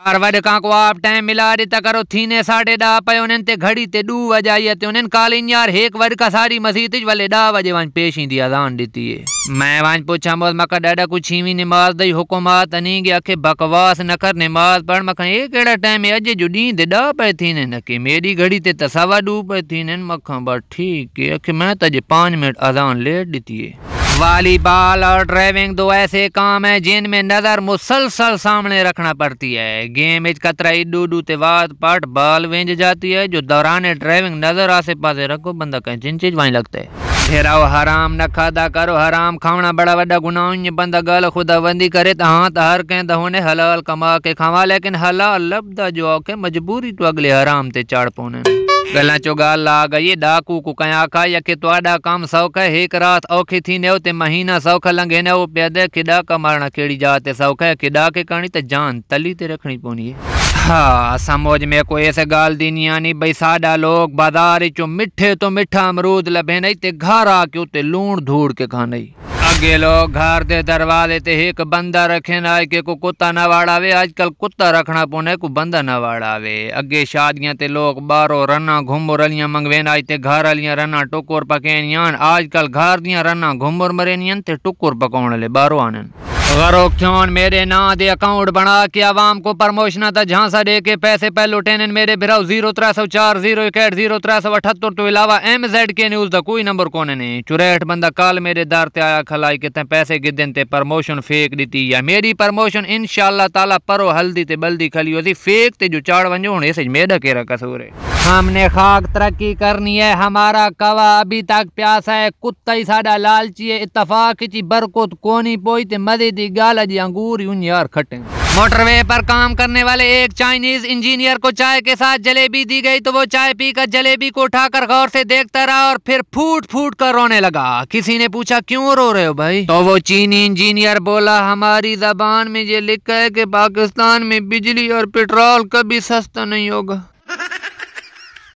यार वॾका को आप टाइम मिला ॾिता करो थीने 10:30 पे उन्हनि ते घड़ी ते 2 बजे आई ते उन्हनि कालिन यार हेक वॾका सारी मस्जिद वाले 10 बजे वञ पेश ईंदी अज़ान ॾिती है मैं वञ पुछा मोल मका ॾाढा कुछ छीवी नमाज दई हुकुमात अनी के अखे बकवास न कर नमाज पढ़ मखा ये केड़ा टाइम है अज जो ॾींहं ते 10 पे थीने न के मेरी घड़ी ते त 2:15 पे थीने मखा बस ठीक है अखे मैं त 5 मिनट अज़ान लेट ॾिती है। वॉलीबॉल और ड्राइविंग दो ऐसे काम है जिनमें नजर मुसलसल सामने रखना पड़ती है। गेम इच कतरा इडू ते वाद पाट बाल वेंज जाती है जो दौरान ड्राइविंग नजर आसे पासे रखो बंदा कहीं जिन चीज वहीं लगता है। फिर हराम न खादा करो हराम खावना बड़ा वड्डा गुनाह बंदा गल खुदा बंदी करे तो हाँ तो हर कहें होने हलाल कमा के खावा लेकिन हलाल लभदा जो आके मजबूरी तो अगले हराम ते चाड़ पौने गल्ला चो गाल ला गई डाकू को कया का यके तोड़ा काम सौख है एक रात औखी थी ने ते महीना सौख लंघे ने वो प्यादे किडा का मारना केड़ी जाते सौख है किडा के करनी ते जान तली ते रखनी पौनी है। हाँ समझ में कोई ऐसे गाल दीनी आनी भाई साडा लोग बाजार चो मिठे तो मिठा अमरूद लभे नहीं ते घर आके उते लूण धूड़ के खाने अगे लोग घर दे दरवाजे ते एक बंदा रखे ना के को कुत्ता न वाड़ावे आजकल कुत्ता रखना पौने को बंदा न वाड़ावे। अगे शादियां ते लोग बारो रना घुमर अलियां मंगवेन आज ते घर अलियां रना टुकुर पकेनियान आजकल घर दियां रना घुमर मरेनियन ते टुकुर पकाने ले बारो आनन गरोक क्यों मेरे ना दे अकाउंट बना के आवाम को प्रमोशन था झांसा दे के पैसे पहले लुटेन मेरे बिराव 0304 061 0378 तो अलावा MZ के न्यूज दा कोई नंबर कोने नहीं चुरेट बंदा काल मेरे दर ते आया खलाई के पैसे गिदन ते प्रमोशन फेक दी या मेरी प्रमोशन इंशाल्लाह ताला परो हल्दी ते बल्दी खली होती फेक ते जो चाड़ वंजो हुन ऐसे मेरा केरा कसूर है। हमने खाक तरक्की करनी है हमारा कवा अभी तक प्यासा है कुत्ता ही साडा लालची है इत्तफाक ची बरकत कोनी पोई ते मजे दी गाल जी अंगूर यूं यार खटे। मोटरवे पर काम करने वाले एक चाइनीज इंजीनियर को चाय के साथ जलेबी दी गई तो वो चाय पीकर जलेबी को उठाकर गौर से देखता रहा और फिर फूट फूट कर रोने लगा। किसी ने पूछा क्यों रो रहे हो भाई तो वो चीनी इंजीनियर बोला हमारी जबान में ये लिखा है कि पाकिस्तान में बिजली और पेट्रोल कभी सस्ता नहीं होगा।